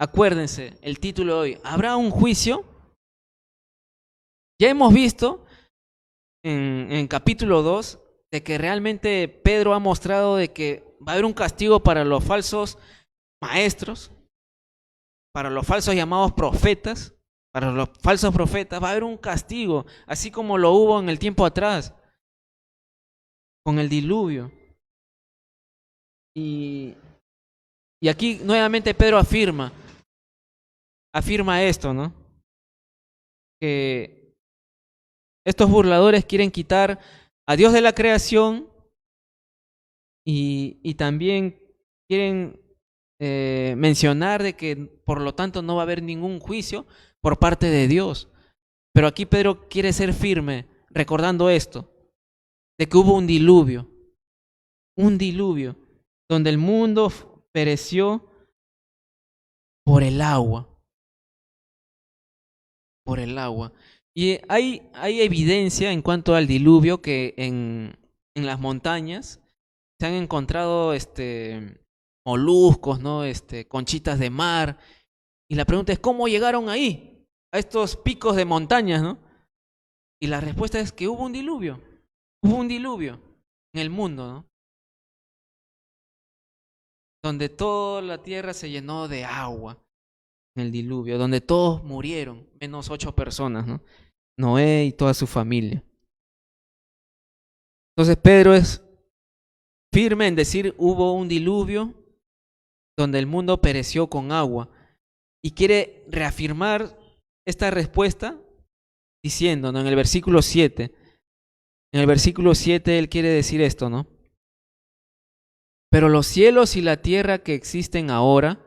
Acuérdense, el título de hoy, ¿habrá un juicio? Ya hemos visto en capítulo 2 de que realmente Pedro ha mostrado de que va a haber un castigo para los falsos maestros, para los falsos llamados profetas, para los falsos profetas, va a haber un castigo, así como lo hubo en el tiempo atrás, con el diluvio. Y, y aquí nuevamente Pedro afirma esto, ¿no? Que estos burladores quieren quitar a Dios de la creación y también quieren mencionar de que por lo tanto no va a haber ningún juicio por parte de Dios. Pero aquí Pedro quiere ser firme recordando esto, de que hubo un diluvio donde el mundo pereció por el agua, por el agua. Y hay evidencia en cuanto al diluvio que en las montañas se han encontrado moluscos, ¿no? Conchitas de mar. Y la pregunta es, ¿cómo llegaron ahí? A estos picos de montañas, ¿no? Y la respuesta es que hubo un diluvio. Hubo un diluvio en el mundo, ¿no? Donde toda la tierra se llenó de agua en el diluvio, donde todos murieron, menos 8 personas, ¿no? Noé y toda su familia. Entonces Pedro es firme en decir hubo un diluvio donde el mundo pereció con agua y quiere reafirmar esta respuesta diciendo, ¿no? En el versículo 7, él quiere decir esto, ¿no? Pero los cielos y la tierra que existen ahora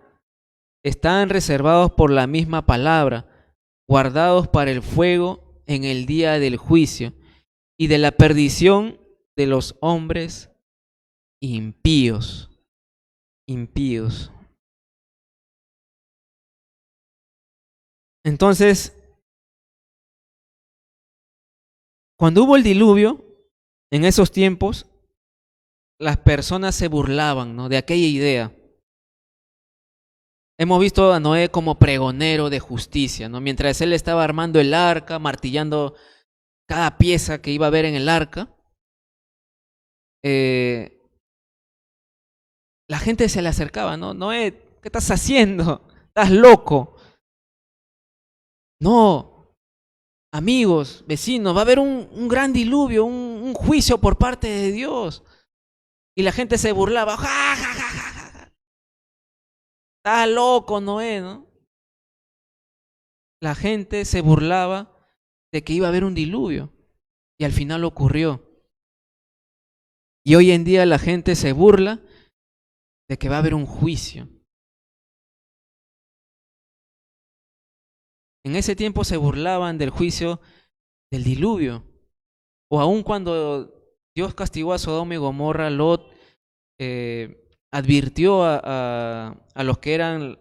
están reservados por la misma palabra, guardados para el fuego en el día del juicio y de la perdición de los hombres impíos. Impíos. Entonces, cuando hubo el diluvio, en esos tiempos, las personas se burlaban, ¿no? De aquella idea. Hemos visto a Noé como pregonero de justicia, ¿no? Mientras él estaba armando el arca, martillando cada pieza que iba a haber en el arca, la gente se le acercaba, ¿no? Noé, ¿qué estás haciendo? ¿Estás loco? No, amigos, vecinos, va a haber un gran diluvio, un juicio por parte de Dios. Y la gente se burlaba, ¡ja, ja, ja, ja, ja! Está loco Noé, ¿no? La gente se burlaba de que iba a haber un diluvio. Y al final ocurrió. Y hoy en día la gente se burla de que va a haber un juicio. En ese tiempo se burlaban del juicio del diluvio. O aun cuando Dios castigó a Sodoma y Gomorra, Lot advirtió a los que eran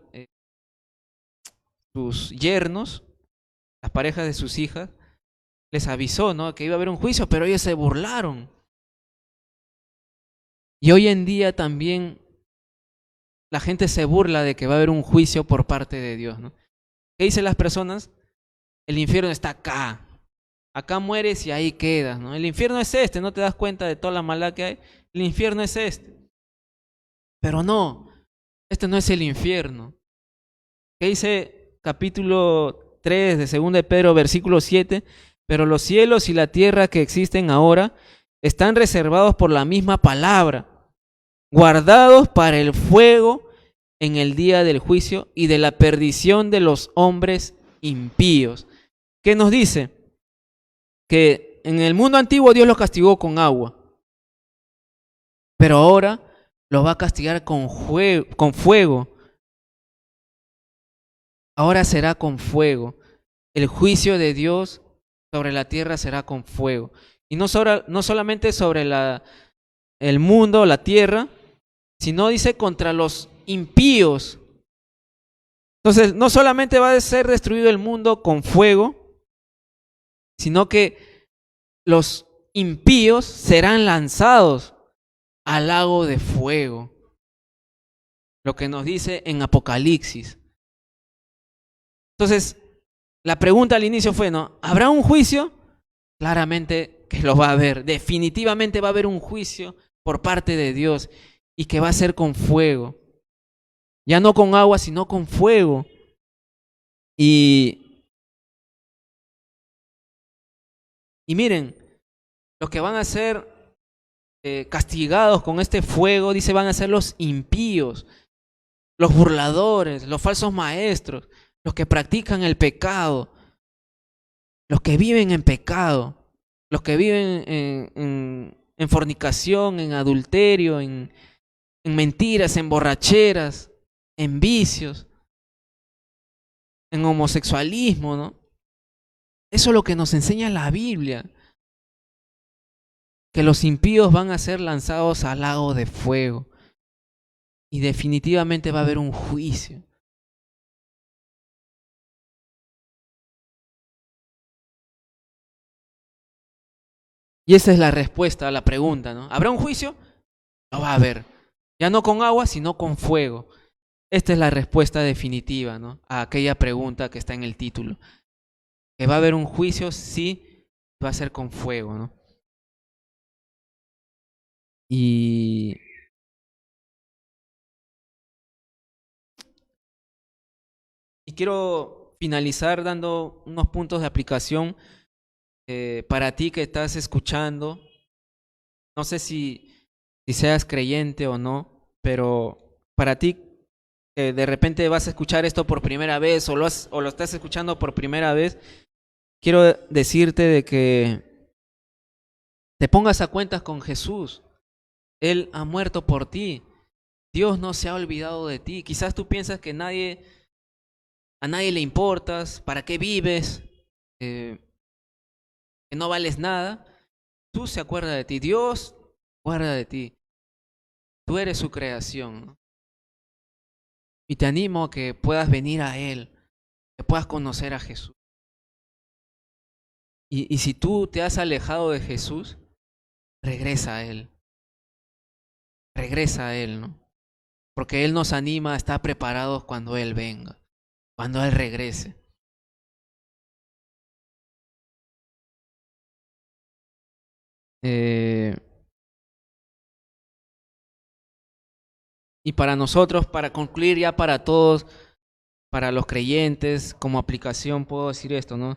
sus yernos, las parejas de sus hijas, les avisó, ¿no? Que iba a haber un juicio, pero ellos se burlaron. Y hoy en día también la gente se burla de que va a haber un juicio por parte de Dios, ¿no? ¿Qué dicen las personas? El infierno está acá. Acá mueres y ahí quedas, ¿no? El infierno es este, no te das cuenta de toda la maldad que hay. El infierno es este. Pero no, este no es el infierno. ¿Qué dice capítulo 3 de 2 de Pedro, versículo 7? Pero los cielos y la tierra que existen ahora están reservados por la misma palabra, guardados para el fuego en el día del juicio y de la perdición de los hombres impíos. ¿Qué nos dice? que en el mundo antiguo Dios los castigó con agua, pero ahora los va a castigar con fuego. Ahora será con fuego. El juicio de Dios sobre la tierra será con fuego. Y no solamente sobre el mundo, la tierra, sino dice contra los impíos. Entonces, no solamente va a ser destruido el mundo con fuego, sino que los impíos serán lanzados al lago de fuego. Lo que nos dice en Apocalipsis. Entonces, la pregunta al inicio fue, ¿no? ¿Habrá un juicio? Claramente que lo va a haber. Definitivamente va a haber un juicio por parte de Dios y que va a ser con fuego. Ya no con agua, sino con fuego. Y miren, los que van a ser castigados con este fuego, dice, van a ser los impíos, los burladores, los falsos maestros, los que practican el pecado, los que viven en pecado, los que viven en fornicación, en adulterio, en mentiras, en borracheras, en vicios, en homosexualismo, ¿no? Eso es lo que nos enseña la Biblia, que los impíos van a ser lanzados al lago de fuego y definitivamente va a haber un juicio. Y esa es la respuesta a la pregunta, ¿no? ¿Habrá un juicio? Lo va a haber. Ya no con agua, sino con fuego. Esta es la respuesta definitiva, ¿no? A aquella pregunta que está en el título. ¿Que va a haber un juicio? Sí, va a ser con fuego, ¿no? Y quiero finalizar dando unos puntos de aplicación para ti que estás escuchando. No sé si seas creyente o no, pero para ti que de repente vas a escuchar esto por primera vez o lo estás escuchando por primera vez, quiero decirte de que te pongas a cuentas con Jesús. Él ha muerto por ti. Dios no se ha olvidado de ti. Quizás tú piensas que a nadie le importas, para qué vives, que no vales nada. Tú se acuerda de ti. Dios guarda de ti. Tú eres su creación, ¿no? Y te animo a que puedas venir a Él, que puedas conocer a Jesús. Y si tú te has alejado de Jesús, regresa a Él. Regresa a Él, ¿no? Porque Él nos anima a estar preparados cuando Él venga, cuando Él regrese. Y para nosotros, para concluir ya para todos, para los creyentes, como aplicación puedo decir esto, ¿no?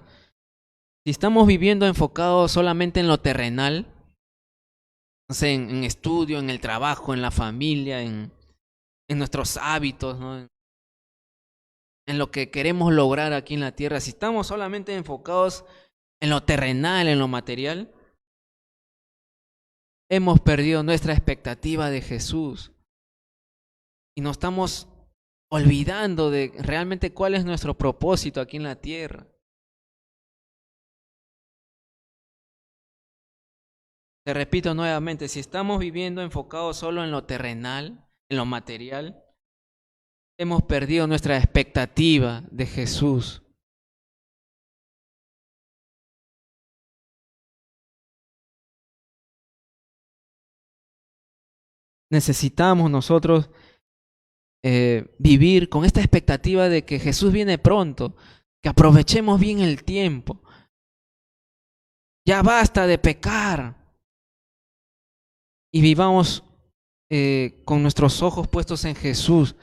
Si estamos viviendo enfocados solamente en lo terrenal, no sé, en estudio, en el trabajo, en la familia, en nuestros hábitos, ¿no? En lo que queremos lograr aquí en la tierra, si estamos solamente enfocados en lo terrenal, en lo material, hemos perdido nuestra expectativa de Jesús y nos estamos olvidando de realmente cuál es nuestro propósito aquí en la tierra. Te repito nuevamente, si estamos viviendo enfocados solo en lo terrenal, en lo material, hemos perdido nuestra expectativa de Jesús. Necesitamos nosotros vivir con esta expectativa de que Jesús viene pronto, que aprovechemos bien el tiempo. Ya basta de pecar y vivamos con nuestros ojos puestos en Jesús,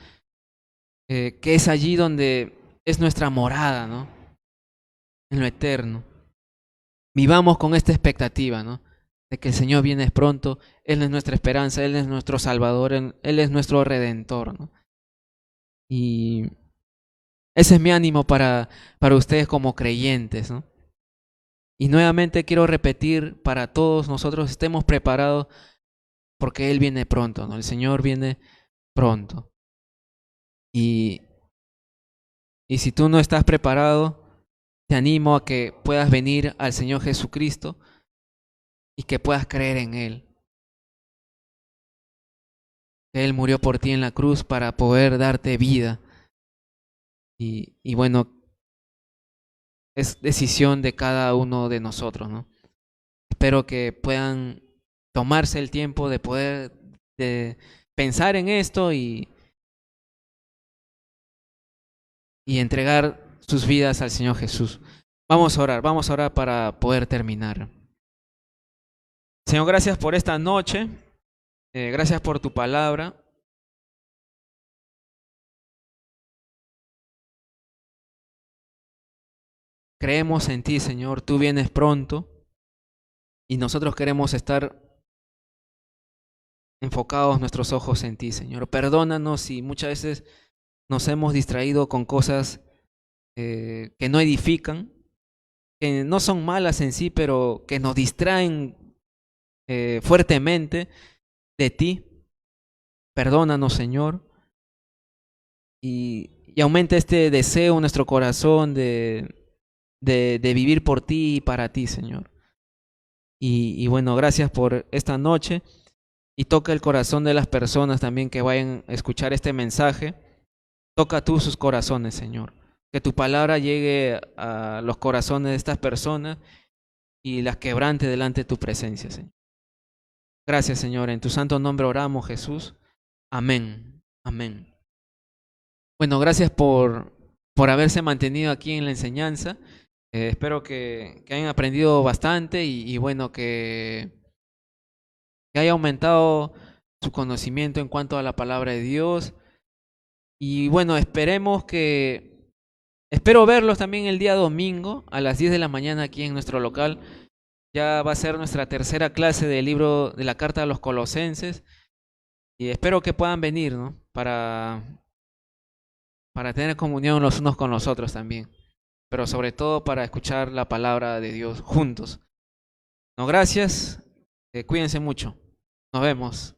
que es allí donde es nuestra morada, ¿no? En lo eterno. Vivamos con esta expectativa, ¿no? De que el Señor viene pronto, Él es nuestra esperanza, Él es nuestro Salvador, Él es nuestro Redentor, ¿no? Y ese es mi ánimo para ustedes como creyentes, ¿no? Y nuevamente quiero repetir para todos nosotros, estemos preparados porque Él viene pronto, ¿no? El Señor viene pronto. Y, y si tú no estás preparado, te animo a que puedas venir al Señor Jesucristo y que puedas creer en Él. Que Él murió por ti en la cruz para poder darte vida. Y bueno, es decisión de cada uno de nosotros, ¿no? Espero que puedan tomarse el tiempo de poder de pensar en esto y entregar sus vidas al Señor Jesús. Vamos a orar para poder terminar. Señor, gracias por esta noche, gracias por tu palabra. Creemos en ti, Señor, tú vienes pronto y nosotros queremos estar enfocados nuestros ojos en ti, Señor. Perdónanos si muchas veces nos hemos distraído con cosas que no edifican, que no son malas en sí, pero que nos distraen fuertemente de ti. Perdónanos, Señor, y aumenta este deseo en nuestro corazón de vivir por ti y para ti, Señor. Y bueno, gracias por esta noche y toca el corazón de las personas también que vayan a escuchar este mensaje. Toca tú sus corazones, Señor. Que tu palabra llegue a los corazones de estas personas y las quebrante delante de tu presencia, Señor. Gracias, Señor. En tu santo nombre oramos, Jesús. Amén. Amén. Bueno, gracias por haberse mantenido aquí en la enseñanza. Espero que hayan aprendido bastante y bueno, que haya aumentado su conocimiento en cuanto a la palabra de Dios. Y bueno, espero verlos también el día domingo a las 10 de la mañana aquí en nuestro local. Ya va a ser nuestra tercera clase del libro de la Carta a los Colosenses. Y espero que puedan venir, ¿no? Para tener comunión los unos con los otros también. Pero sobre todo para escuchar la palabra de Dios juntos. No, gracias. Cuídense mucho. Nos vemos.